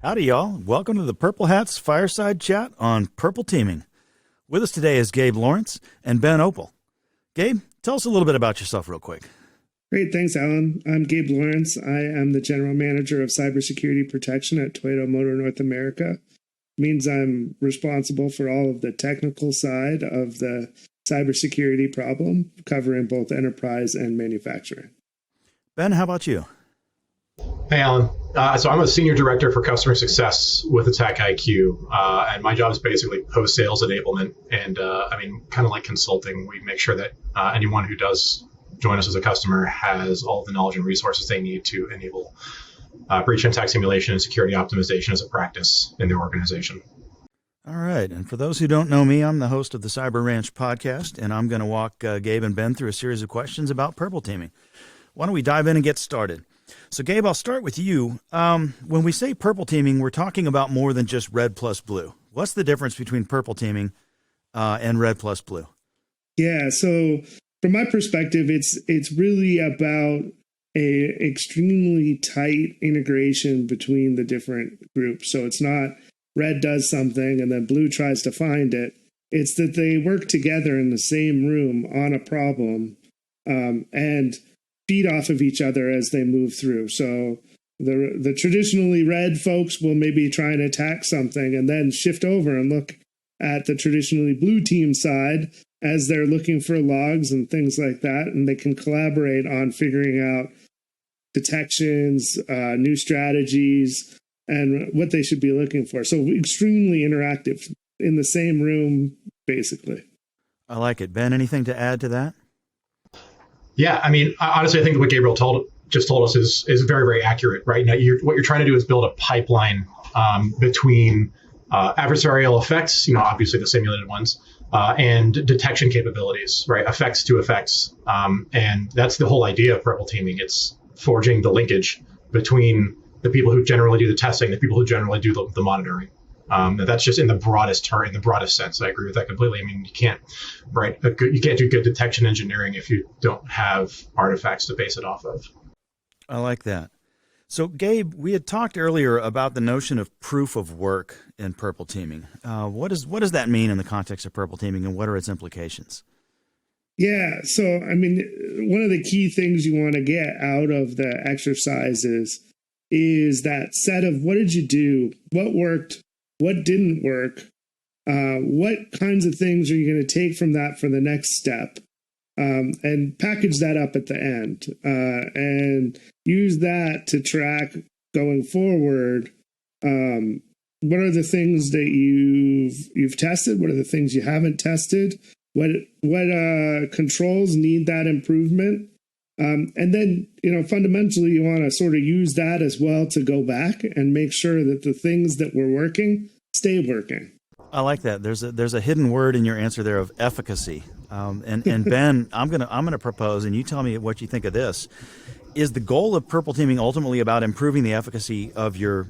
Howdy, y'all. Welcome to the Purple Hats Fireside Chat on Purple Teaming. With us today is Gabe Lawrence and Ben Opel. Gabe, tell us a little bit about yourself real quick. Great. Thanks, Allan. I'm Gabe Lawrence. I am the General Manager of Cybersecurity Protection at Toyota Motor North America. It means I'm responsible for all of the technical side of the cybersecurity problem, covering both enterprise and manufacturing. Ben, how about you? Hey, Allan. So I'm a Senior Director for Customer Success with AttackIQ, and my job is basically post-sales enablement. And kind of like consulting, we make sure that anyone who does join us as a customer has all the knowledge and resources they need to enable breach and attack simulation and security optimization as a practice in their organization. All right. And for those who don't know me, I'm the host of the Cyber Ranch podcast, and I'm going to walk Gabe and Ben through a series of questions about purple teaming. Why don't we dive in and get started? So, Gabe, I'll start with you. When we say purple teaming, we're talking about more than just red plus blue. What's the difference between purple teaming and red plus blue? Yeah, so from my perspective, it's really about a extremely tight integration between the different groups. So it's not red does something and then blue tries to find it. It's that they work together in the same room on a problem and feed off of each other as they move through. So the traditionally red folks will maybe try and attack something and then shift over and look at the traditionally blue team side as they're looking for logs and things like that. And they can collaborate on figuring out detections, new strategies, and what they should be looking for. So extremely interactive in the same room, basically. I like it. Ben, anything to add to that? Yeah, honestly, I think what Gabriel just told us is very, very accurate. Right now, what you're trying to do is build a pipeline between adversarial effects, obviously the simulated ones, and detection capabilities, right? Effects to effects, and that's the whole idea of purple teaming. It's forging the linkage between the people who generally do the testing, the people who generally do the monitoring. That's just in the broadest sense. I agree with that completely. You can't you can't do good detection engineering if you don't have artifacts to base it off of. I like that. So, Gabe, we had talked earlier about the notion of proof of work in purple teaming. What does that mean in the context of purple teaming, and what are its implications? Yeah, so one of the key things you want to get out of the exercise is that set of what did you do, what worked, what didn't work, what kinds of things are you going to take from that for the next step, and package that up at the end, and use that to track going forward. What are the things that you've tested? What are the things you haven't tested? What controls need that improvement? And then, fundamentally, you want to sort of use that as well to go back and make sure that the things that were working stay working. I like that. There's a hidden word in your answer there of efficacy. And Ben, I'm gonna propose, and you tell me what you think of this. Is the goal of purple teaming ultimately about improving the efficacy of your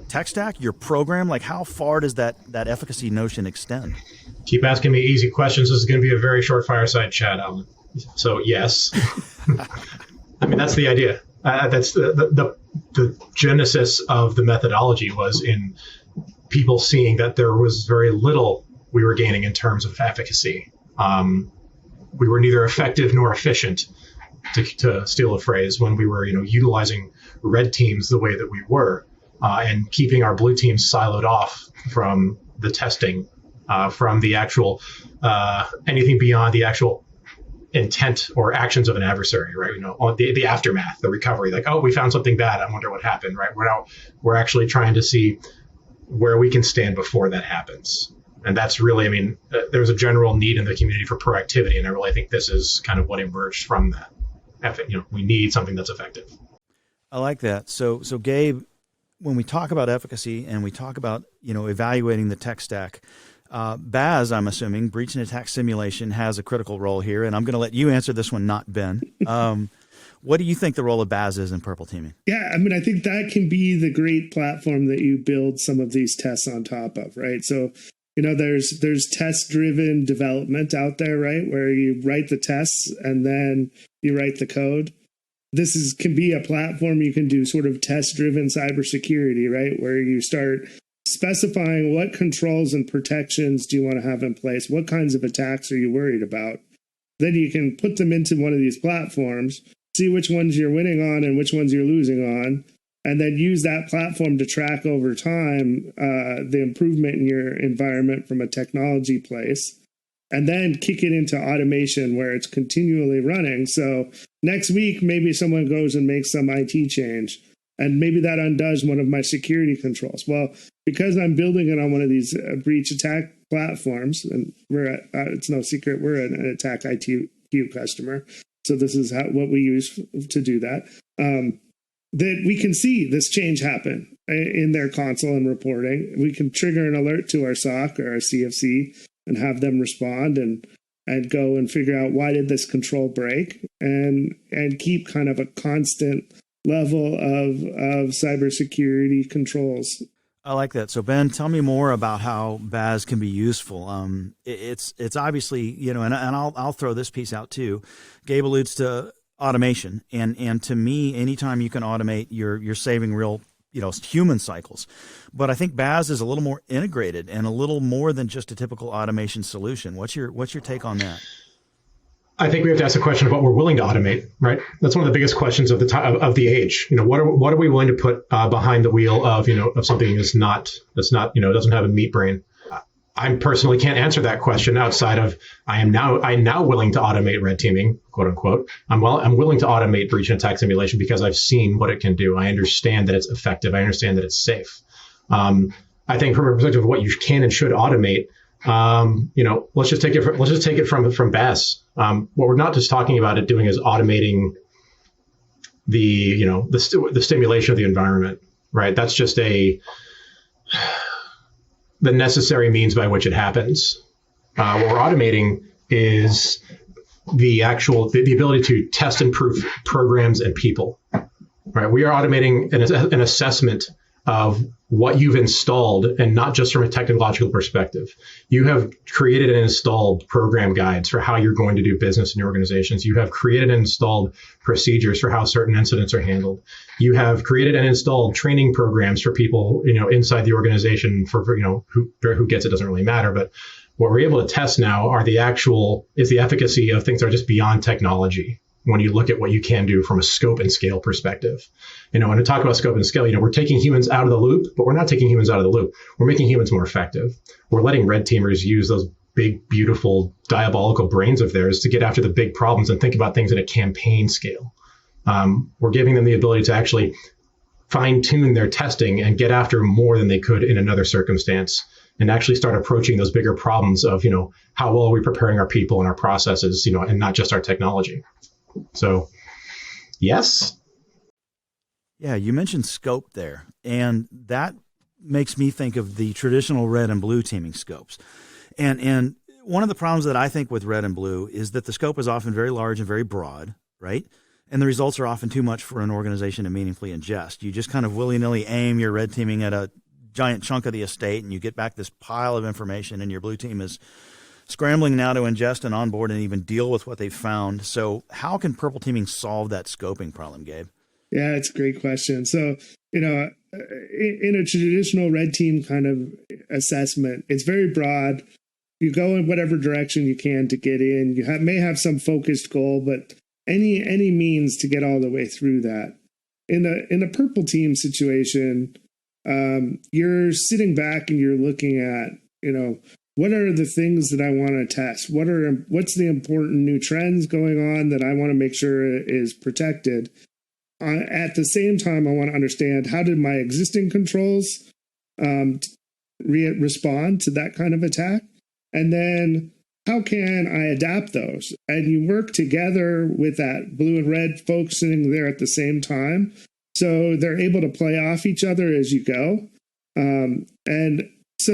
tech stack, your program? Like, how far does that efficacy notion extend? Keep asking me easy questions. This is going to be a very short fireside chat, Allan. So yes, that's the idea. That's the genesis of the methodology was in people seeing that there was very little we were gaining in terms of efficacy. We were neither effective nor efficient, to steal a phrase, when we were utilizing red teams the way that we were, and keeping our blue teams siloed off from the testing, from the actual anything beyond the actual intent or actions of an adversary, right? The aftermath, the recovery, like, oh, we found something bad, I wonder what happened, right? We're actually trying to see where we can stand before that happens. And that's really, there's a general need in the community for proactivity, and I really think this is kind of what emerged from that. We need something that's effective. I like that. So Gabe, when we talk about efficacy and we talk about evaluating the tech stack, BAS, I'm assuming, breach and attack simulation, has a critical role here, and I'm going to let you answer this one, not Ben. What do you think the role of BAS is in purple teaming? Yeah, I think that can be the great platform that you build some of these tests on top of, right? So, there's test-driven development out there, right, where you write the tests and then you write the code. can be a platform you can do sort of test-driven cybersecurity, right? Where you start specifying what controls and protections do you want to have in place? What kinds of attacks are you worried about? Then you can put them into one of these platforms, see which ones you're winning on and which ones you're losing on, and then use that platform to track over time the improvement in your environment from a technology place, and then kick it into automation where it's continually running. So next week, maybe someone goes and makes some IT change, and maybe that undoes one of my security controls. Well, because I'm building it on one of these breach attack platforms, and it's no secret, we're an AttackIQ customer. So this is what we use to do that. That we can see this change happen in their console and reporting. We can trigger an alert to our SOC or our CFC and have them respond and go and figure out why did this control break, and keep kind of a constant level of cybersecurity controls. I like that. So Ben, tell me more about how BAS can be useful. It's obviously, and I'll throw this piece out too. Gabe alludes to automation, and to me, anytime you can automate, you're saving real, human cycles. But I think BAS is a little more integrated and a little more than just a typical automation solution. What's your take on that? I think we have to ask the question of what we're willing to automate, right? That's one of the biggest questions of the time of the age. What are we willing to put behind the wheel of something that's not doesn't have a meat brain? I personally can't answer that question outside of I'm now willing to automate red teaming, quote unquote. I'm willing to automate breach and attack simulation because I've seen what it can do. I understand that it's effective. I understand that it's safe. I think from a perspective of what you can and should automate, let's just take it from BAS. What we're not just talking about it doing is automating the stimulation of the environment, right? That's just the necessary means by which it happens. What we're automating is the ability to test and prove programs and people, right? We are automating an assessment of what you've installed, and not just from a technological perspective. You have created and installed program guides for how you're going to do business in your organizations. You have created and installed procedures for how certain incidents are handled. You have created and installed training programs for people, inside the organization for who gets it doesn't really matter. But what we're able to test now is the efficacy of things that are just beyond technology. When you look at what you can do from a scope and scale perspective. When we talk about scope and scale, we're taking humans out of the loop, but we're not taking humans out of the loop. We're making humans more effective. We're letting red teamers use those big, beautiful, diabolical brains of theirs to get after the big problems and think about things at a campaign scale. We're giving them the ability to actually fine-tune their testing and get after more than they could in another circumstance, and actually start approaching those bigger problems of, how well are we preparing our people and our processes, and not just our technology. So, yes. Yeah, you mentioned scope there, and that makes me think of the traditional red and blue teaming scopes. And one of the problems that I think with red and blue is that the scope is often very large and very broad, right? And the results are often too much for an organization to meaningfully ingest. You just kind of willy-nilly aim your red teaming at a giant chunk of the estate, and you get back this pile of information, and your blue team is scrambling now to ingest and onboard and even deal with what they've found. So how can purple teaming solve that scoping problem, Gabe? Yeah, it's a great question. So, in a traditional red team kind of assessment, it's very broad. You go in whatever direction you can to get in. You may have some focused goal, but any means to get all the way through that. In a purple team situation, you're sitting back and you're looking at, what are the things that I want to test? What's the important new trends going on that I want to make sure is protected? At the same time, I want to understand, how did my existing controls respond to that kind of attack? And then how can I adapt those? And you work together with that blue and red folks sitting there at the same time, so they're able to play off each other as you go. And so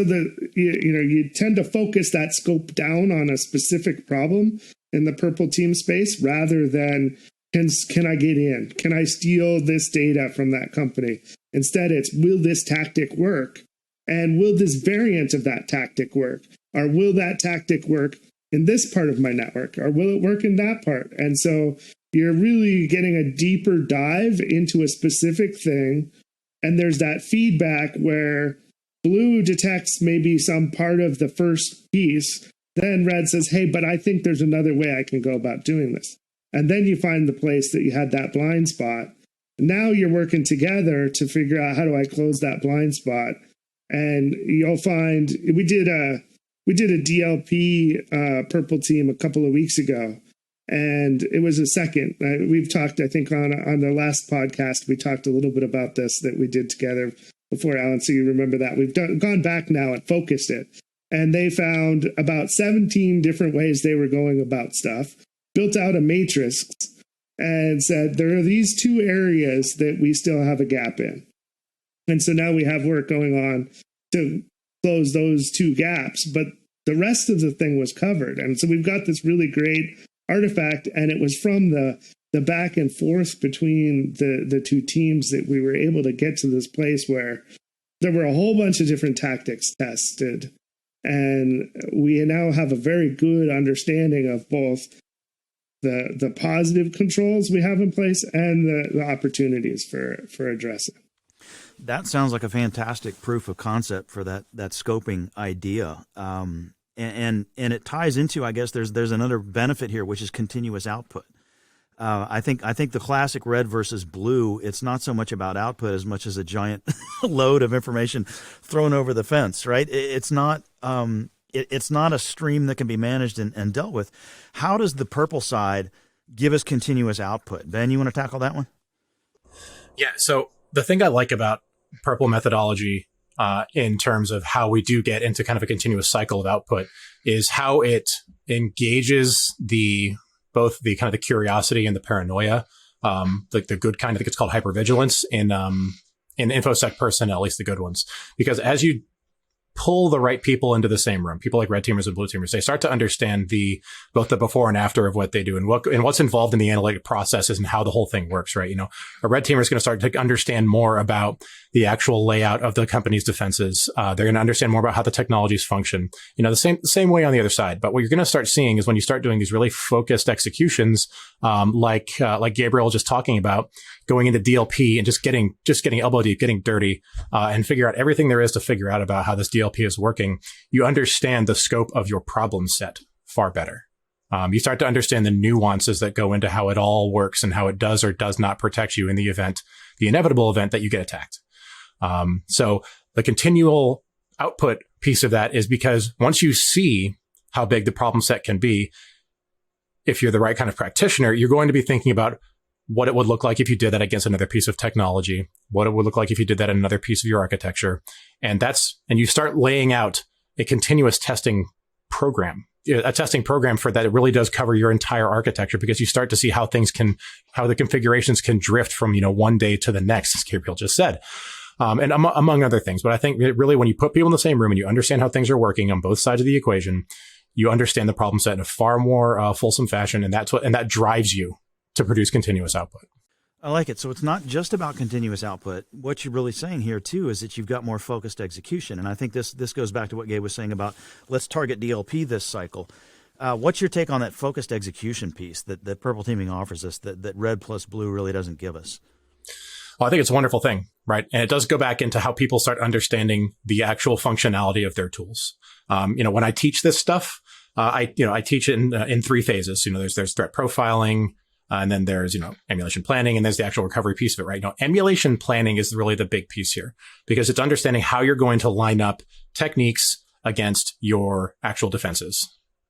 you tend to focus that scope down on a specific problem in the purple team space, rather than can I get in? Can I steal this data from that company? Instead, it's, will this tactic work? And will this variant of that tactic work? Or will that tactic work in this part of my network? Or will it work in that part? And so you're really getting a deeper dive into a specific thing. And there's that feedback where blue detects maybe some part of the first piece. Then red says, hey, but I think there's another way I can go about doing this. And then you find the place that you had that blind spot. Now you're working together to figure out, how do I close that blind spot? And you'll find we did a DLP purple team a couple of weeks ago, and it was a second. We've talked, I think, on the last podcast, we talked a little bit about this that we did together before, Alan. So you remember that. We've gone back now and focused it. And they found about 17 different ways they were going about stuff, built out a matrix, and said, there are these two areas that we still have a gap in. And so now we have work going on to close those two gaps, but the rest of the thing was covered. And so we've got this really great artifact, and it was from the back and forth between the two teams that we were able to get to this place where there were a whole bunch of different tactics tested. And we now have a very good understanding of both the positive controls we have in place and the opportunities for addressing. That sounds like a fantastic proof of concept for that scoping idea. And it ties into, I guess there's another benefit here, which is continuous output. I think the classic red versus blue, it's not so much about output as much as a giant load of information thrown over the fence, right? It's not a stream that can be managed and dealt with. How does the purple side give us continuous output? Ben, you want to tackle that one? Yeah. So the thing I like about purple methodology in terms of how we do get into kind of a continuous cycle of output is how it engages both the kind of the curiosity and the paranoia, like the good kind. I think it's called hypervigilance in InfoSec personnel, at least the good ones, because as you pull the right people into the same room, people like red teamers and blue teamers, they start to understand both the before and after of what they do and what's involved in the analytic processes and how the whole thing works, right? A red teamer is going to start to understand more about the actual layout of the company's defenses. They're going to understand more about how the technologies function, the same way on the other side. But what you're going to start seeing is when you start doing these really focused executions, like Gabriel was just talking about, going into DLP and just getting elbow deep, getting dirty, and figure out everything there is to figure out about how this DLP is working, you understand the scope of your problem set far better. You start to understand the nuances that go into how it all works and how it does or does not protect you in the inevitable event that you get attacked. So the continual output piece of that is because once you see how big the problem set can be, if you're the right kind of practitioner, you're going to be thinking about what it would look like if you did that against another piece of technology, what it would look like if you did that in another piece of your architecture. And you start laying out a continuous testing program, a testing program for that. It really does cover your entire architecture, because you start to see how the configurations can drift from, one day to the next, as Gabriel just said. And among other things. But I think really when you put people in the same room and you understand how things are working on both sides of the equation, you understand the problem set in a far more fulsome fashion. And that drives you to produce continuous output. I like it. So it's not just about continuous output. What you're really saying here too is that you've got more focused execution. And I think this goes back to what Gabe was saying about let's target DLP this cycle. What's your take on that focused execution piece that purple teaming offers us that red plus blue really doesn't give us? Well, I think it's a wonderful thing, right? And it does go back into how people start understanding the actual functionality of their tools. When I teach this stuff, I teach it in three phases. There's threat profiling, and then there's, emulation planning, and there's the actual recovery piece of it, right? Emulation planning is really the big piece here, because it's understanding how you're going to line up techniques against your actual defenses.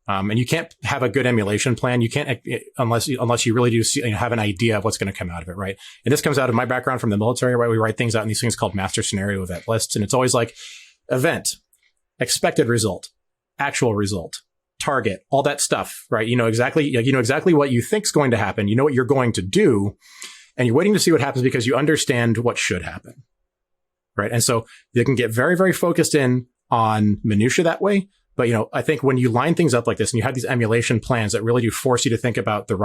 And you can't have a good emulation plan. You can't, unless you really do have an idea of what's going to come out of it, right? And this comes out of my background from the military, right? We write things out in these things called master scenario event lists. And it's always like event, expected result, actual result, target, all that stuff, right? You know exactly what you think is going to happen. You know what you're going to do, and you're waiting to see what happens because you understand what should happen, right? And so they can get very, very focused in on minutia that way. But, I think when you line things up like this and you have these emulation plans that really do force you to think about the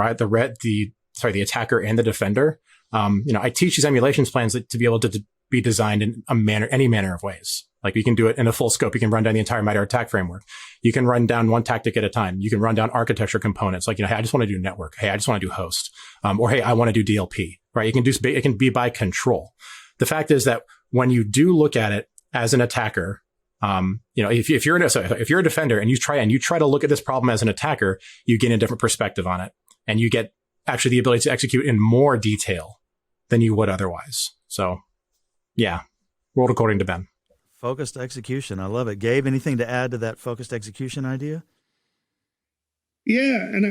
attacker and the defender, I teach these emulations plans to be able to be designed in any manner of ways. Like you can do it in a full scope. You can run down the entire MITRE ATT&CK framework. You can run down one tactic at a time. You can run down architecture components. Like, hey, I just want to do network. Hey, I just want to do host. Or hey, I want to do DLP, right? It can be by control. The fact is that when you do look at it as an attacker, if you're a defender and you try to look at this problem as an attacker, you gain a different perspective on it, and you get actually the ability to execute in more detail than you would otherwise. So, yeah, world according to Ben. Focused execution. I love it. Gabe, anything to add to that focused execution idea? Yeah, and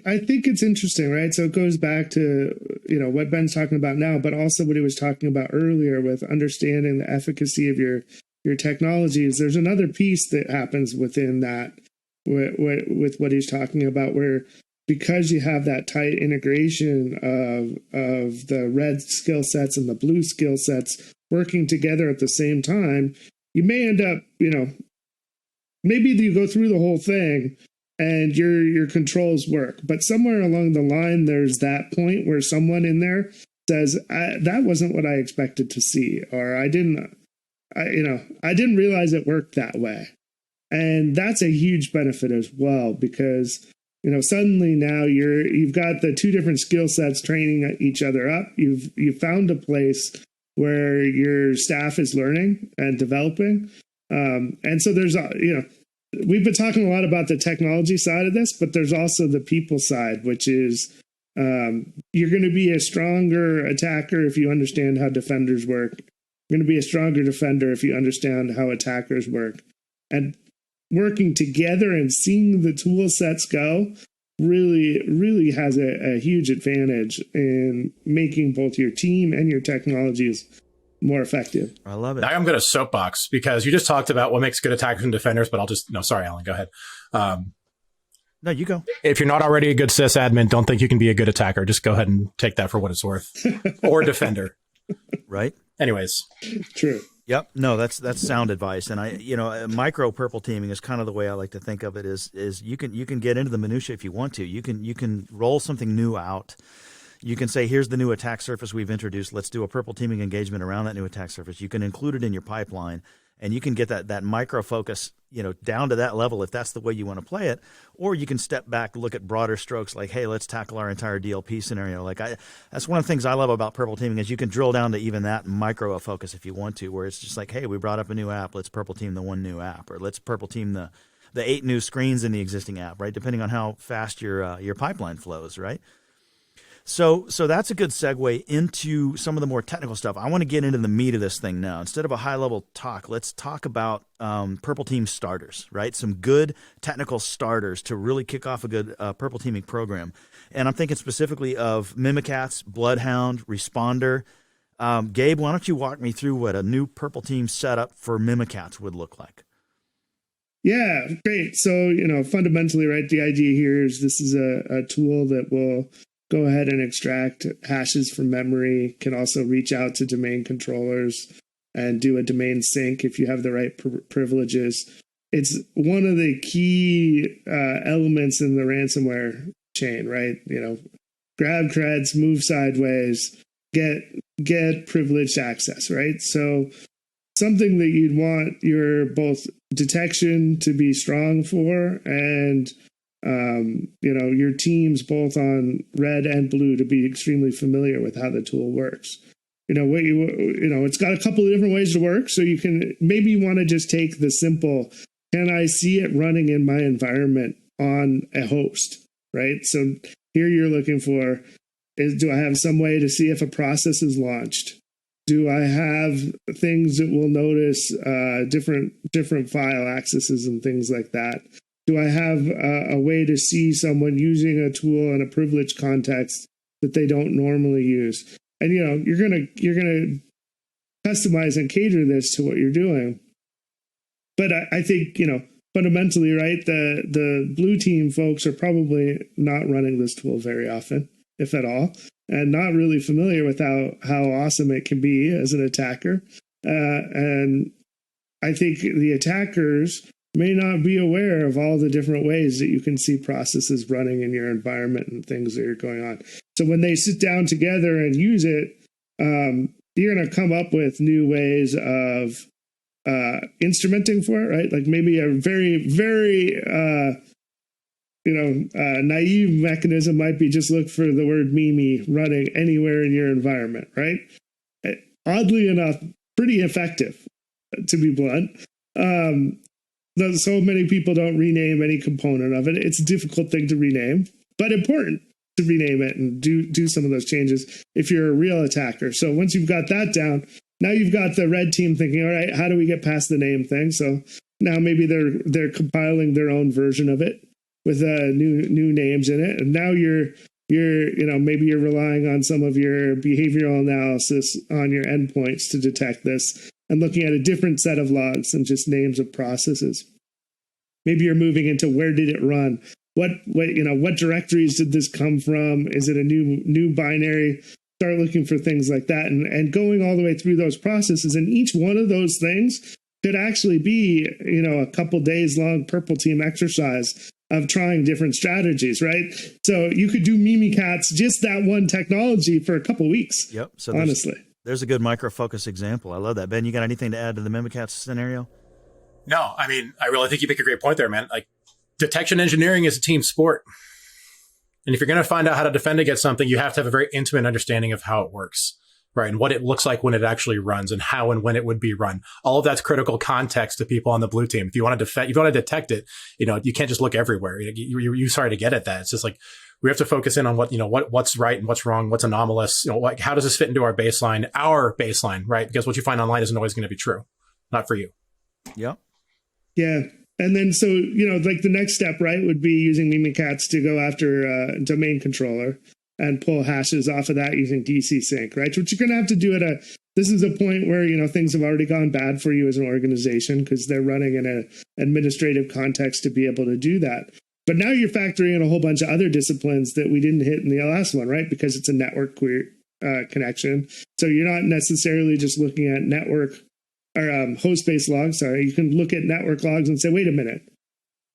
I think it's interesting, right? So it goes back to, what Ben's talking about now, but also what he was talking about earlier with understanding the efficacy of your technologies. There's another piece that happens within that with what he's talking about, where because you have that tight integration of the red skill sets and the blue skill sets working together at the same time, you may end up, maybe you go through the whole thing and your controls work, but somewhere along the line, there's that point where someone in there says, that wasn't what I expected to see, or I didn't realize it worked that way. And that's a huge benefit as well, because suddenly now you've got the two different skill sets training each other up. You've found a place where your staff is learning and developing. And so there's, we've been talking a lot about the technology side of this, but there's also the people side, which is you're going to be a stronger attacker if you understand how defenders work. You're going to be a stronger defender if you understand how attackers work. And working together and seeing the tool sets go really has a huge advantage in making both your team and your technologies more effective. I love it. Now I'm going to soapbox, because you just talked about what makes good attackers and defenders, but sorry, Allan, go ahead. No, you go. If you're not already a good sysadmin, don't think you can be a good attacker. Just go ahead and take that for what it's worth. Or defender. Right. Anyways. True. Yep. No, that's sound advice. And Micropurple teaming is kind of the way I like to think of it is you can get into the minutia if you want to. You can roll something new out. You can say, here's the new attack surface we've introduced. Let's do a purple teaming engagement around that new attack surface. You can include it in your pipeline, and you can get that micro focus, down to that level if that's the way you want to play it. Or you can step back, look at broader strokes like, hey, let's tackle our entire DLP scenario. That's one of the things I love about purple teaming is you can drill down to even that micro focus if you want to, where it's just like, hey, we brought up a new app. Let's purple team the one new app, or let's purple team the 8 new screens in the existing app, right? Depending on how fast your pipeline flows, right? So that's a good segue into some of the more technical stuff. I want to get into the meat of this thing now. Instead of a high-level talk, let's talk about Purple Team starters, right? Some good technical starters to really kick off a good Purple Teaming program. And I'm thinking specifically of Mimikatz, Bloodhound, Responder. Gabe, why don't you walk me through what a new Purple Team setup for Mimikatz would look like? Yeah, great. So, fundamentally, right, the idea here is this is a tool that will go ahead and extract hashes from memory, can also reach out to domain controllers and do a domain sync if you have the right privileges. It's one of the key elements in the ransomware chain, right? Grab creds, move sideways, get privileged access, right? So something that you'd want your both detection to be strong for and your teams both on red and blue to be extremely familiar with how the tool works. It's got a couple of different ways to work. So you can maybe want to just take the simple, can I see it running in my environment on a host, right? So here you're looking for do I have some way to see if a process is launched? Do I have things that will notice different file accesses and things like that? Do I have a way to see someone using a tool in a privileged context that they don't normally use? And you're gonna customize and cater this to what you're doing. But I think fundamentally, right, the blue team folks are probably not running this tool very often, if at all, and not really familiar with how awesome it can be as an attacker. And I think the attackers may not be aware of all the different ways that you can see processes running in your environment and things that are going on. So when they sit down together and use it, you're going to come up with new ways of instrumenting for it, right? Like maybe a very, very, naive mechanism might be just look for the word Mimi running anywhere in your environment, right? Oddly enough, pretty effective, to be blunt. So many people don't rename any component of it. It's a difficult thing to rename, but important to rename it and do some of those changes if you're a real attacker. So once you've got that down, now you've got the red team thinking, all right, how do we get past the name thing? So now maybe they're compiling their own version of it with new names in it, and now maybe you're relying on some of your behavioral analysis on your endpoints to detect this, and looking at a different set of logs than just names of processes. Maybe you're moving into where did it run? What directories did this come from? Is it a new binary? Start looking for things like that, and going all the way through those processes. And each one of those things could actually be, a couple days long purple team exercise of trying different strategies, right? So you could do Mimikatz, just that one technology, for a couple weeks. Yep. So honestly, there's a good micro focus example. I love that. Ben, you got anything to add to the Mimikatz scenario? No, I mean, I really think you make a great point there, man. Like, detection engineering is a team sport. And if you're going to find out how to defend against something, you have to have a very intimate understanding of how it works, right? And what it looks like when it actually runs, and how and when it would be run. All of that's critical context to people on the blue team. If you want to detect it, you can't just look everywhere. You sorry to get at that. It's just like, we have to focus in on what's right and what's wrong, what's anomalous. How does this fit into our baseline, right? Because what you find online isn't always going to be true, not for you. Yep. Yeah. And then, so, like the next step, right, would be using Mimikatz to go after a domain controller and pull hashes off of that using DC sync, right? Which you're going to have to do this is a point where, things have already gone bad for you as an organization because they're running in an administrative context to be able to do that. But now you're factoring in a whole bunch of other disciplines that we didn't hit in the last one, right? Because it's a network connection. So you're not necessarily just looking at network or host-based logs. Sorry, you can look at network logs and say, wait a minute,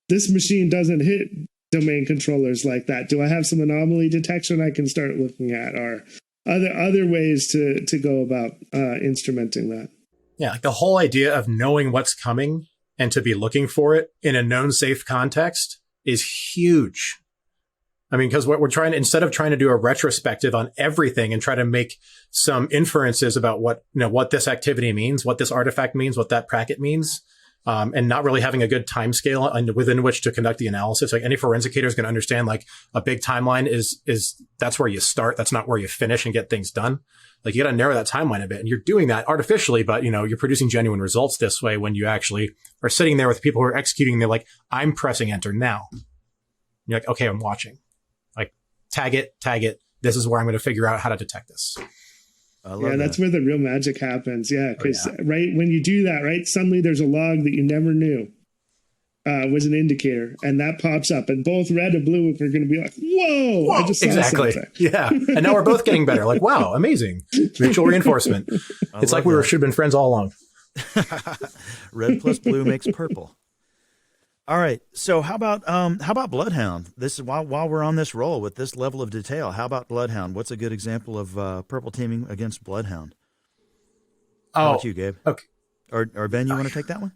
this machine doesn't hit domain controllers like that. Do I have some anomaly detection I can start looking at, or other ways to go about instrumenting that? Yeah, like the whole idea of knowing what's coming and to be looking for it in a known safe context is huge. I mean, because what we're trying to, instead of trying to do a retrospective on everything and try to make some inferences about what this activity means, what this artifact means, what that packet means, and not really having a good time scale within which to conduct the analysis. Like, any forensicator is going to understand, like, a big timeline is that's where you start. That's not where you finish and get things done. Like, you got to narrow that timeline a bit, and you're doing that artificially, but you're producing genuine results this way when you actually are sitting there with people who are executing. They're like, I'm pressing enter now. And you're like, okay, I'm watching. Like, tag it. This is where I'm going to figure out how to detect this. That's where the real magic happens. Yeah, because right when you do that, right, suddenly there's a log that you never knew was an indicator, and that pops up, and both red and blue are going to be like, "Whoa! I just saw something." Yeah, and now we're both getting better. Like, wow, amazing, mutual reinforcement. It's like we should have been friends all along. Red plus blue makes purple. All right. So how about Bloodhound? This is while we're on this roll with this level of detail. How about Bloodhound? What's a good example of purple teaming against Bloodhound? How about you, Gabe? Okay. Or Ben, you want to take that one?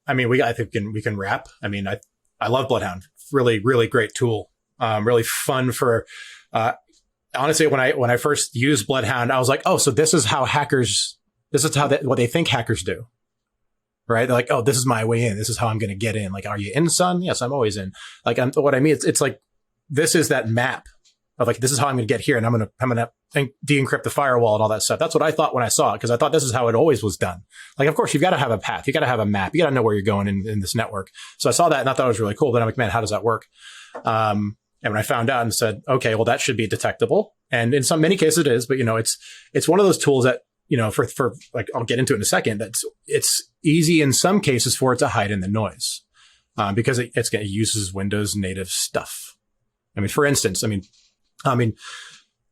I mean, I think we can wrap. I mean, I love Bloodhound. Really, really great tool. Really fun for. Honestly, when I first used Bloodhound, I was like, oh, so this is how what they think hackers do. Right? They're like, oh, this is my way in. This is how I'm going to get in. Like, are you in, son? Yes, I'm always in. Like, what I mean, it's like, this is that map of like, this is how I'm going to get here. And I'm going to de-encrypt the firewall and all that stuff. That's what I thought when I saw it, because I thought this is how it always was done. Like, of course, you've got to have a path. You got to have a map. You got to know where you're going in this network. So I saw that and I thought it was really cool. Then I'm like, man, how does that work? And when I found out and said, okay, well, that should be detectable. And in many cases it is, but it's one of those tools that, for like, I'll get into it in a second. It's easy in some cases for it to hide in the noise, because it uses Windows native stuff. I mean, for instance,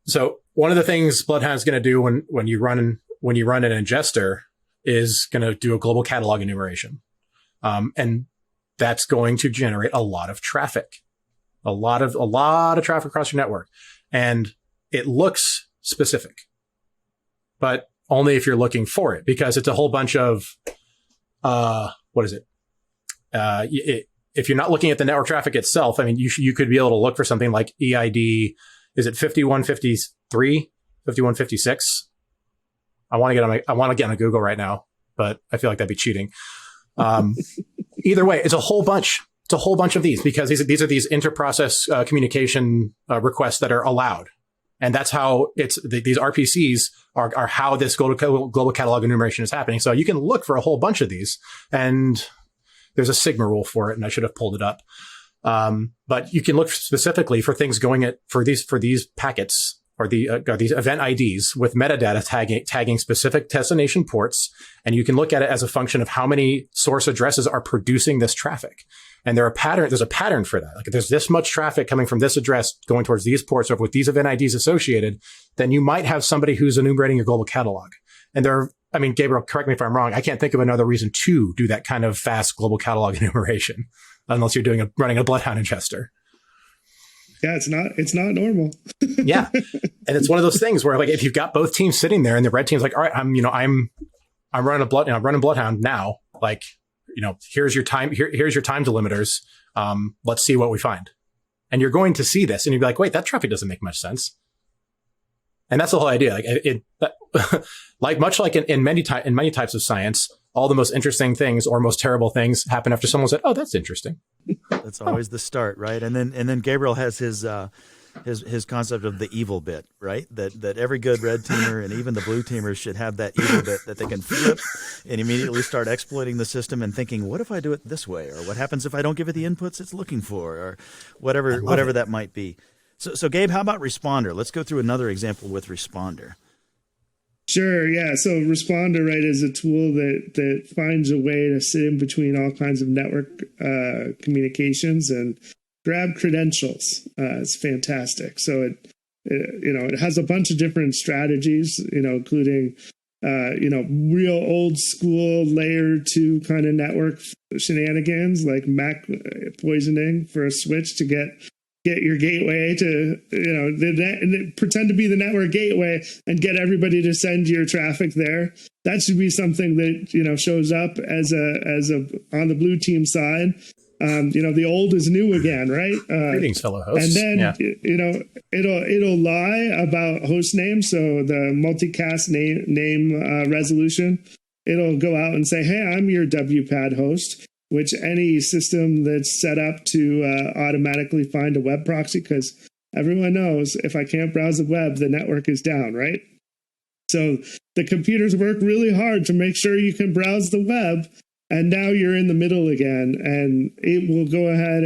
so one of the things Bloodhound's going to do when you run an ingester is going to do a global catalog enumeration, and that's going to generate a lot of traffic, a lot of traffic across your network, and it looks specific, but only if you're looking for it, because it's a whole bunch of, what is it? If you're not looking at the network traffic itself, I mean, you could be able to look for something like EID. Is it 5153, 5156? I want to get on Google right now, but I feel like that'd be cheating. Either way, it's a whole bunch. It's a whole bunch of these, because these are these inter-process communication requests that are allowed. And that's how these RPCs are how this global catalog enumeration is happening. So you can look for a whole bunch of these, and there's a Sigma rule for it, and I should have pulled it up. But you can look specifically for things for these packets or these event IDs with metadata tagging specific destination ports, and you can look at it as a function of how many source addresses are producing this traffic. And there's a pattern for that. Like if there's this much traffic coming from this address going towards these ports, or with these event IDs associated, then you might have somebody who's enumerating your global catalog. And Gabriel, correct me if I'm wrong, I can't think of another reason to do that kind of fast global catalog enumeration, unless you're running a Bloodhound ingester. Yeah, it's not normal. Yeah. And it's one of those things where, like, if you've got both teams sitting there and the red team's like, all right, I'm running I'm running Bloodhound now. Like, here's your time delimiters. Let's see what we find. And you're going to see this and you'd be like, wait, that traffic doesn't make much sense. And that's the whole idea. Like much like in many types of science, all the most interesting things or most terrible things happen after someone said, "Oh, that's interesting." That's always the start, right? And then Gabriel has his concept of the evil bit, right? That every good red teamer and even the blue teamers should have that evil bit that they can flip and immediately start exploiting the system and thinking, "What if I do it this way?" Or "What happens if I don't give it the inputs it's looking for?" Or whatever that might be. So Gabe, how about Responder? Let's go through another example with Responder. Sure, yeah. So Responder, right, is a tool that finds a way to sit in between all kinds of network communications and grab credentials. It's fantastic. So it has a bunch of different strategies, including real old school layer 2 kind of network shenanigans, like MAC poisoning for a switch to get your gateway to, pretend to be the network gateway and get everybody to send your traffic there. That should be something that, shows up as a on the blue team side. The old is new again, right? Greetings, fellow hosts. And then, it'll lie about host names. So the multicast name resolution, it'll go out and say, "Hey, I'm your WPAD host," which any system that's set up to automatically find a web proxy, because everyone knows if I can't browse the web, the network is down, right? So the computers work really hard to make sure you can browse the web, and now you're in the middle again, and it will go ahead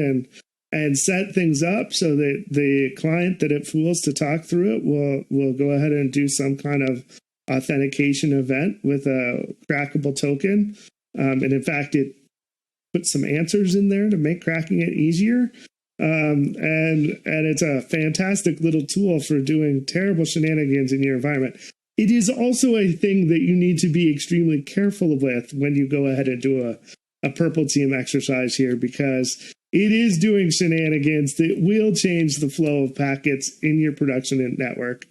and set things up so that the client that it fools to talk through it will go ahead and do some kind of authentication event with a crackable token. And in fact, it put some answers in there to make cracking it easier. And it's a fantastic little tool for doing terrible shenanigans in your environment. It is also a thing that you need to be extremely careful with when you go ahead and do a purple team exercise here, because it is doing shenanigans that will change the flow of packets in your production network.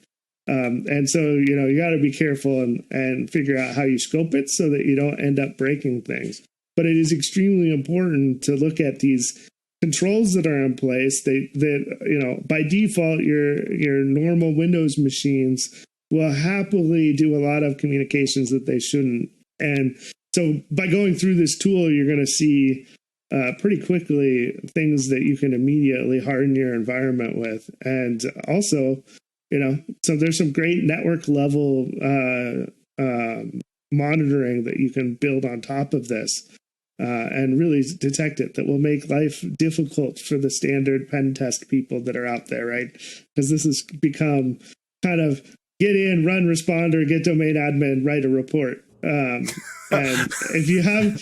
And so, you got to be careful and figure out how you scope it so that you don't end up breaking things. But it is extremely important to look at these controls that are in place. That by default, your normal Windows machines will happily do a lot of communications that they shouldn't. And so by going through this tool, you're going to see pretty quickly things that you can immediately harden your environment with. And also, so there's some great network level monitoring that you can build on top of this. And really detect it, that will make life difficult for the standard pen test people that are out there, right? Because this has become kind of get in, run Responder, get domain admin, write a report. And if you have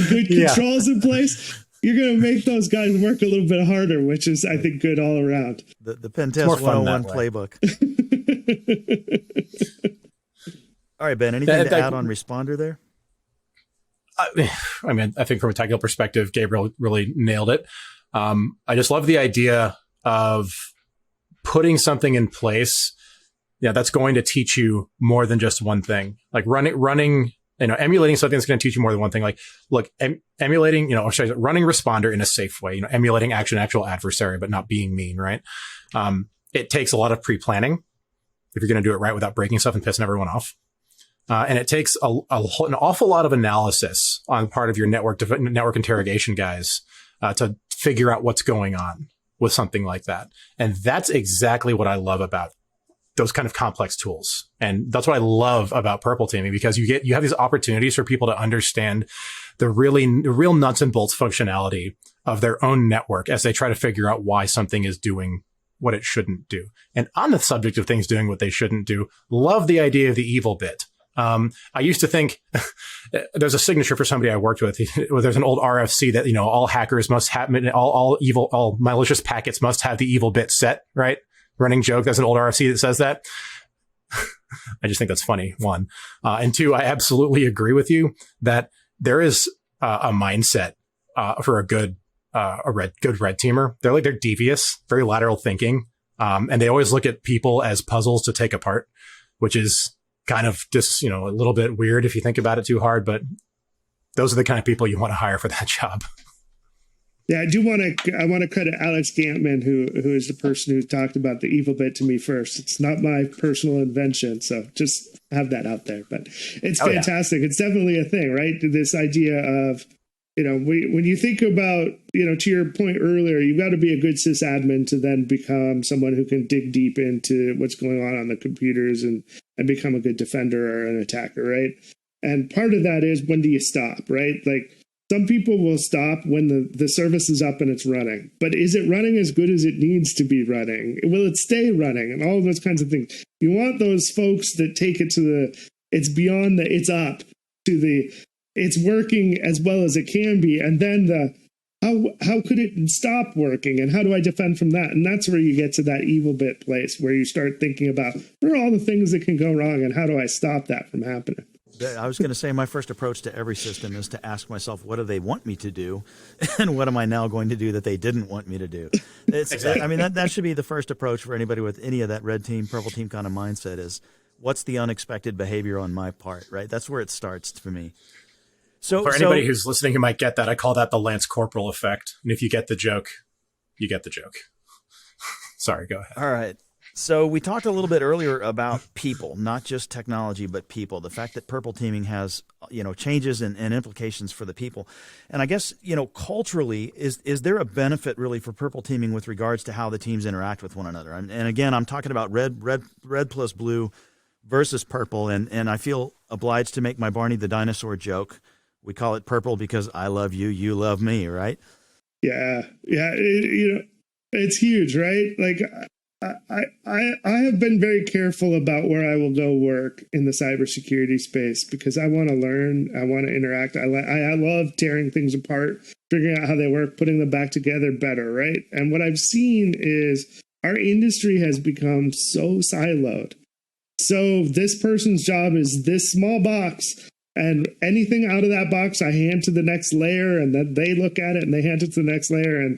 good controls in place, you're going to make those guys work a little bit harder, which is, I think, good all around. The pen test 101 playbook. All right, Ben, anything to add on Responder there? I think from a technical perspective, Gabriel really nailed it. I just love the idea of putting something in place yeah, that's going to teach you more than just one thing. Like running, emulating something that's going to teach you more than one thing. Like, look, emulating, running responder in a safe way, emulating actual adversary, but not being mean, right? It takes a lot of pre-planning if you're going to do it right without breaking stuff and pissing everyone off. And it takes an awful lot of analysis on part of your network interrogation guys to figure out what's going on with something like that. And that's exactly what I love about those kind of complex tools. And that's what I love about purple teaming, because you have these opportunities for people to understand the real nuts and bolts functionality of their own network as they try to figure out why something is doing what it shouldn't do. And on the subject of things doing what they shouldn't do, love the idea of the evil bit. I used to think there's a signature for somebody I worked with. There's an old RFC that, all hackers must have, all malicious packets must have the evil bit set, right? Running joke. There's an old RFC that says that. I just think that's funny, one. And two, I absolutely agree with you that there is a mindset for a good red teamer. They're devious, very lateral thinking. And they always look at people as puzzles to take apart, which is kind of just, a little bit weird if you think about it too hard, but those are the kind of people you want to hire for that job. Yeah, I want to credit Alex Gantman, who is the person who talked about the evil bit to me first. It's not my personal invention, so just have that out there. But it's fantastic. Yeah. It's definitely a thing, right? This idea of, when you think about, to your point earlier, you've got to be a good sysadmin to then become someone who can dig deep into what's going on the computers and become a good defender or an attacker, right? And part of that is, when do you stop, right? Like, some people will stop when the service is up and it's running. But is it running as good as it needs to be running? Will it stay running? And all of those kinds of things. You want those folks that take it to it's beyond it's up to it's working as well as it can be. And then how could it stop working? And how do I defend from that? And that's where you get to that evil bit place where you start thinking about, what are all the things that can go wrong and how do I stop that from happening? I was going to say my first approach to every system is to ask myself, what do they want me to do? And what am I now going to do that they didn't want me to do? Exactly. I mean, that should be the first approach for anybody with any of that red team, purple team kind of mindset is, what's the unexpected behavior on my part, right? That's where it starts for me. So for anybody who's listening who might get that, I call that the Lance Corporal effect. And if you get the joke, you get the joke. Sorry, go ahead. All right. So we talked a little bit earlier about people, not just technology, but people. The fact that purple teaming has, changes and implications for the people. And I guess, culturally, is there a benefit really for purple teaming with regards to how the teams interact with one another? And again, I'm talking about red plus blue versus purple. And I feel obliged to make my Barney the dinosaur joke. We call it purple because I love you, you love me, right? Yeah. Yeah. It's huge, right? Like, I have been very careful about where I will go work in the cybersecurity space because I want to learn, I want to interact. I love tearing things apart, figuring out how they work, putting them back together better, right? And what I've seen is our industry has become so siloed. So this person's job is this small box, and anything out of that box I hand to the next layer, and then they look at it and they hand it to the next layer,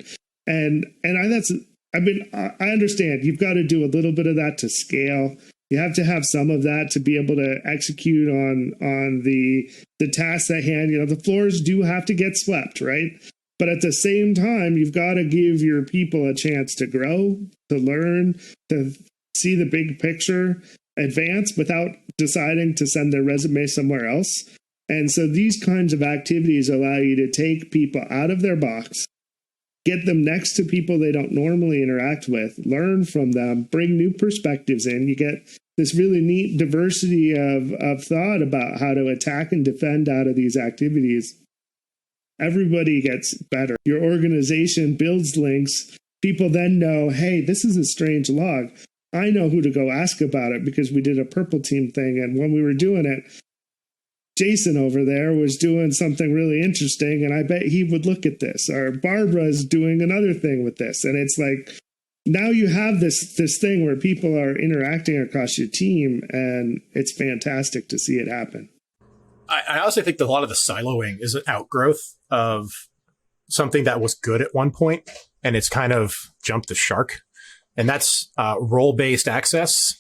I understand you've got to do a little bit of that to scale. You have to have some of that to be able to execute on the tasks at hand. The floors do have to get swept, right? But at the same time, you've got to give your people a chance to grow, to learn, to see the big picture, advance without deciding to send their resume somewhere else. And so these kinds of activities allow you to take people out of their box, get them next to people they don't normally interact with, learn from them, bring new perspectives in. You get this really neat diversity of thought about how to attack and defend out of these activities. Everybody gets better. Your organization builds links. People then know, hey, this is a strange log. I know who to go ask about it because we did a purple team thing. And when we were doing it, Jason over there was doing something really interesting, and I bet he would look at this. Or Barbara's doing another thing with this. And it's like, now you have this thing where people are interacting across your team, and it's fantastic to see it happen. I also think that a lot of the siloing is an outgrowth of something that was good at one point, and it's kind of jumped the shark. And that's role-based access.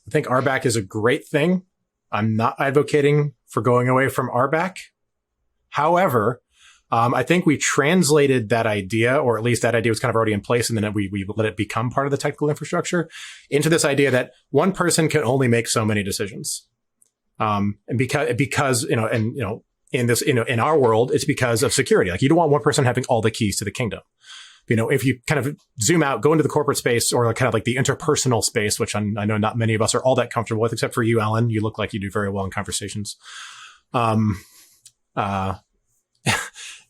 I think RBAC is a great thing. I'm not advocating for going away from RBAC. However, I think we translated that idea, or at least that idea was kind of already in place, and then we let it become part of the technical infrastructure, into this idea that one person can only make so many decisions. And because in our world, it's because of security. Like, you don't want one person having all the keys to the kingdom. If you kind of zoom out, go into the corporate space, or kind of like the interpersonal space, which I know not many of us are all that comfortable with, except for you, Allan. You look like you do very well in conversations.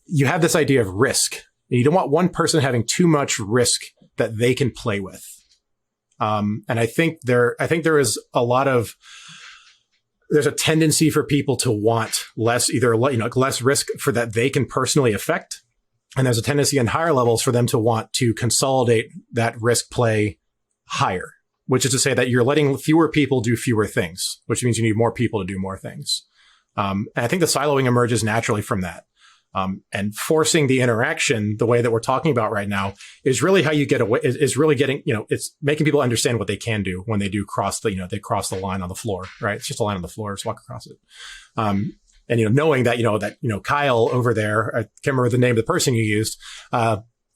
You have this idea of risk. And you don't want one person having too much risk that they can play with. And I think there is there's a tendency for people to want less risk for that they can personally affect. And there's a tendency in higher levels for them to want to consolidate that risk play higher, which is to say that you're letting fewer people do fewer things, which means you need more people to do more things. And I think the siloing emerges naturally from that. And forcing the interaction the way that we're talking about right now is really how you get away, is really getting, it's making people understand what they can do when they do cross they cross the line on the floor, right? It's just a line on the floor, just walk across it. And, knowing that, Kyle over there, I can't remember the name of the person you used,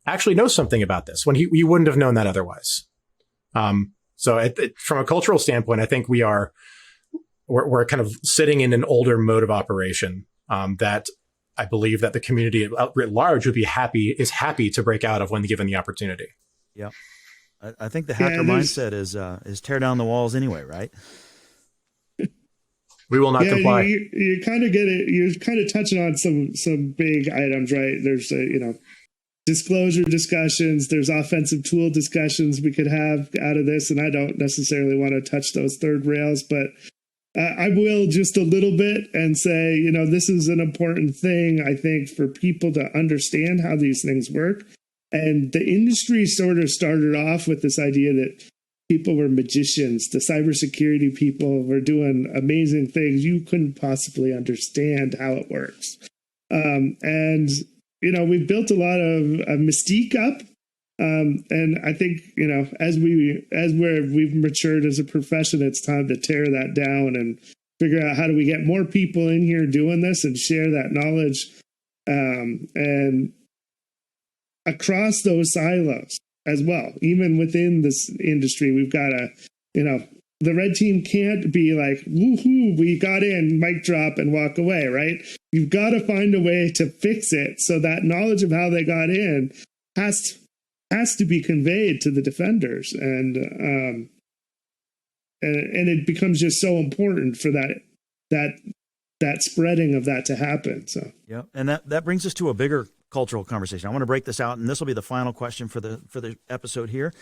actually knows something about this when he wouldn't have known that otherwise. So from a cultural standpoint, I think we're kind of sitting in an older mode of operation, that I believe that the community at large is happy to break out of when given the opportunity. Yeah. I think the hacker mindset is tear down the walls anyway, right? We will not comply. You kind of get it. You're kind of touching on some big items, right? There's disclosure discussions. There's offensive tool discussions we could have out of this, and I don't necessarily want to touch those third rails, but I will just a little bit and say, this is an important thing, I think, for people to understand how these things work. And the industry sort of started off with this idea that people were magicians. The cybersecurity people were doing amazing things. You couldn't possibly understand how it works. And we've built a lot of mystique up. And I think, as we've matured as a profession, it's time to tear that down and figure out how do we get more people in here doing this and share that knowledge, and across those silos as well. Even within this industry, we've got the red team can't be like, woohoo, we got in, mic drop and walk away, right? You've got to find a way to fix it so that knowledge of how they got in has to be conveyed to the defenders, and it becomes just so important for that spreading of that to happen. So yeah, and that brings us to a bigger cultural conversation. I want to break this out, and this will be the final question for the episode here.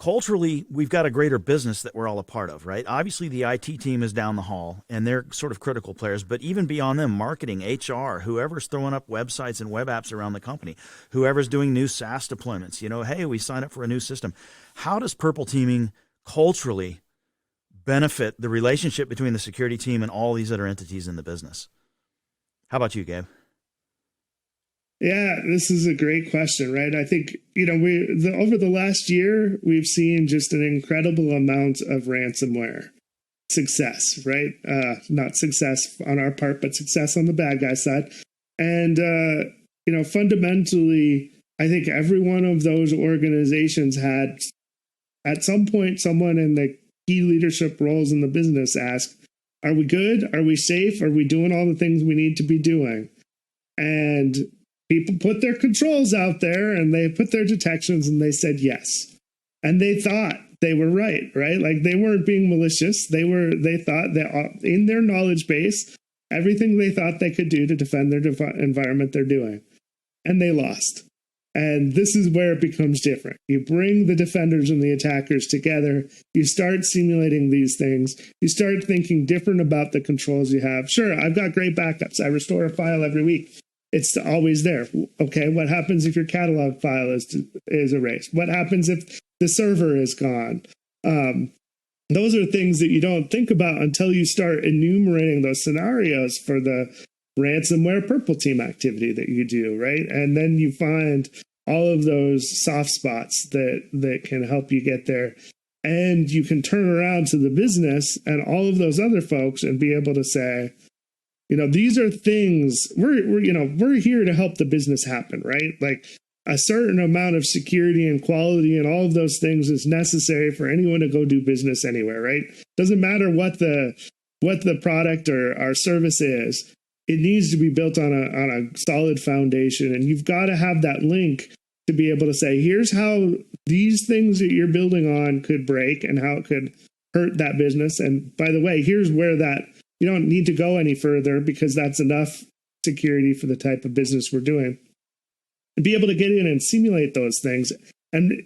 Culturally, we've got a greater business that we're all a part of, right? Obviously, the IT team is down the hall, and they're sort of critical players. But even beyond them, marketing, HR, whoever's throwing up websites and web apps around the company, whoever's doing new SaaS deployments, hey, we signed up for a new system. How does purple teaming culturally benefit the relationship between the security team and all these other entities in the business? How about you, Gabe? Yeah, this is a great question, right? I think, over the last year, we've seen just an incredible amount of ransomware success, right? Not success on our part, but success on the bad guy side. And, fundamentally, I think every one of those organizations had, at some point, someone in the key leadership roles in the business ask, are we good? Are we safe? Are we doing all the things we need to be doing? And people put their controls out there and they put their detections and they said yes. And they thought they were right? Like, they weren't being malicious. They thought that in their knowledge base, everything they thought they could do to defend their environment, they're doing. And they lost. And this is where it becomes different. You bring the defenders and the attackers together. You start simulating these things. You start thinking different about the controls you have. Sure, I've got great backups. I restore a file every week. It's always there. Okay, what happens if your catalog file is erased? What happens if the server is gone? Those are things that you don't think about until you start enumerating those scenarios for the ransomware purple team activity that you do, right? And then you find all of those soft spots that can help you get there. And you can turn around to the business and all of those other folks and be able to say, these are things we're here to help the business happen, right? Like a certain amount of security and quality and all of those things is necessary for anyone to go do business anywhere, right? Doesn't matter what the product or our service is. It needs to be built on a solid foundation, and you've got to have that link to be able to say, here's how these things that you're building on could break and how it could hurt that business. And by the way, here's where that you don't need to go any further because that's enough security for the type of business we're doing. And be able to get in and simulate those things. And,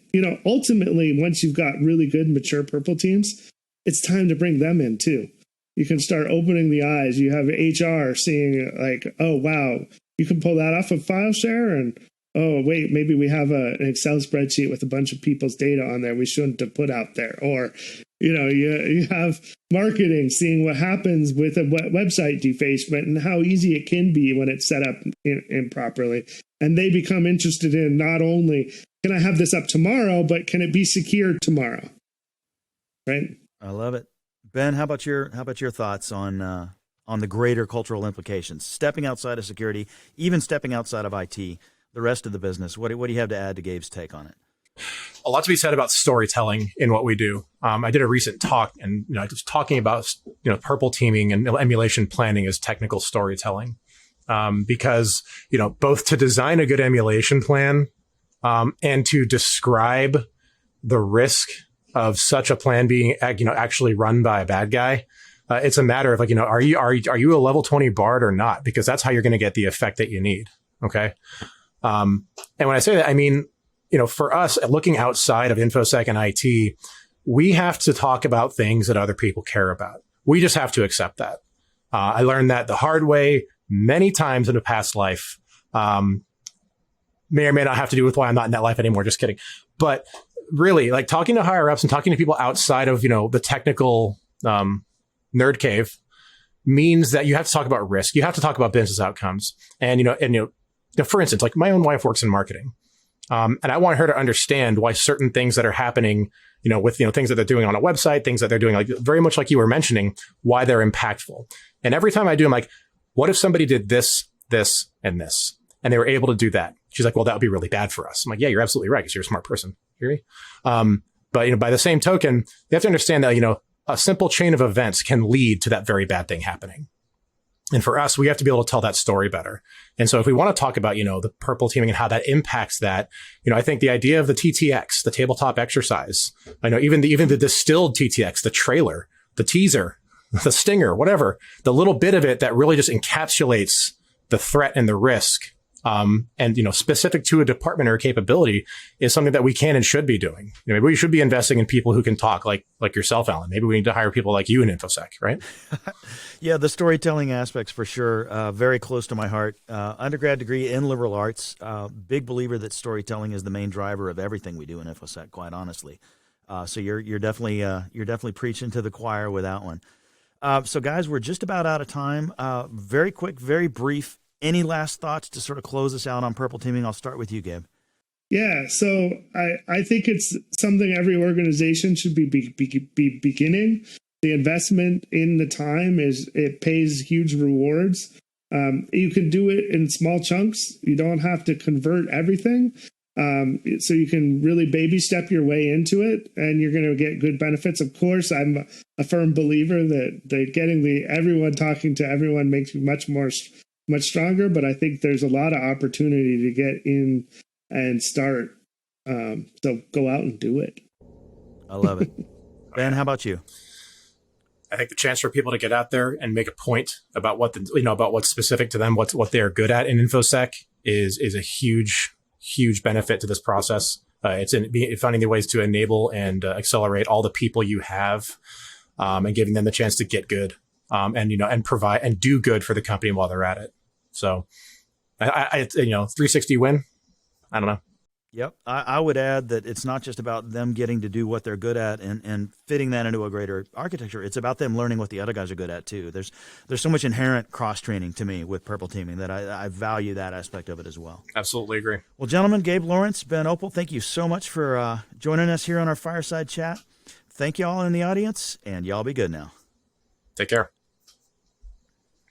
ultimately, once you've got really good, mature purple teams, it's time to bring them in too. You can start opening the eyes. You have HR seeing like, oh, wow, you can pull that off of file share. And, oh, wait, maybe we have an Excel spreadsheet with a bunch of people's data on there we shouldn't have put out there. Or, you have marketing seeing what happens with a website defacement and how easy it can be when it's set up improperly. And they become interested in not only, can I have this up tomorrow, but can it be secured tomorrow? Right? I love it. Ben, how about your thoughts on the greater cultural implications, stepping outside of security, even stepping outside of IT, the rest of the business? What do you have to add to Gabe's take on it? A lot to be said about storytelling in what we do. I did a recent talk, and I was talking about purple teaming and emulation planning as technical storytelling, because both to design a good emulation plan and to describe the risk of such a plan being actually run by a bad guy. It's a matter of are you a level 20 Bard or not? Because that's how you're going to get the effect that you need. Okay. And when I say that, I mean, for us looking outside of InfoSec and IT, we have to talk about things that other people care about. We just have to accept that. I learned that the hard way many times in a past life, may or may not have to do with why I'm not in that life anymore. Just kidding. But really, like talking to higher ups and talking to people outside of, the technical nerd cave means that you have to talk about risk. You have to talk about business outcomes. And, for instance, like my own wife works in marketing. And I want her to understand why certain things that are happening, with, things that they're doing on a website, things that they're doing, like very much like you were mentioning, why they're impactful. And every time I do, I'm like, what if somebody did this, this, and this, and they were able to do that? She's like, well, that would be really bad for us. I'm like, yeah, you're absolutely right, because you're a smart person. But, by the same token, you have to understand that, a simple chain of events can lead to that very bad thing happening. And for us, we have to be able to tell that story better. And so if we want to talk about, the purple teaming and how that impacts that, I think the idea of the TTX, the tabletop exercise, even the distilled TTX, the trailer, the teaser, the stinger, whatever, the little bit of it that really just encapsulates the threat and the risk, and, specific to a department or a capability is something that we can and should be doing. Maybe we should be investing in people who can talk like yourself, Allan. Maybe we need to hire people like you in InfoSec, right? Yeah, the storytelling aspects for sure. Very close to my heart. Undergrad degree in liberal arts. Big believer that storytelling is the main driver of everything we do in InfoSec, quite honestly. So you're definitely preaching to the choir with that one. So guys, we're just about out of time. Very quick, very brief. Any last thoughts to sort of close us out on purple teaming? I'll start with you, Gabe. Yeah, so I think it's something every organization should be beginning. The investment in the time it pays huge rewards. You can do it in small chunks. You don't have to convert everything. So you can really baby step your way into it, and you're going to get good benefits. Of course, I'm a firm believer that getting everyone talking to everyone makes you much stronger, but I think there's a lot of opportunity to get in and start. So go out and do it. I love it. Ben, how about you? I think the chance for people to get out there and make a point about about what's specific to them, what they are good at in InfoSec is a huge benefit to this process. It's in finding the ways to enable and accelerate all the people you have, and giving them the chance to get good, and provide and do good for the company while they're at it. So, 360 win. I don't know. Yep. I would add that it's not just about them getting to do what they're good at and fitting that into a greater architecture. It's about them learning what the other guys are good at too. There's so much inherent cross-training to me with purple teaming that I value that aspect of it as well. Absolutely agree. Well, gentlemen, Gabe Lawrence, Ben Opel, thank you so much for joining us here on our fireside chat. Thank you all in the audience, and y'all be good now. Take care.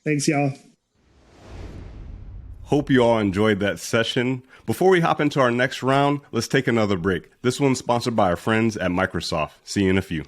Thanks, y'all. Hope you all enjoyed that session. Before we hop into our next round, let's take another break. This one's sponsored by our friends at Microsoft. See you in a few.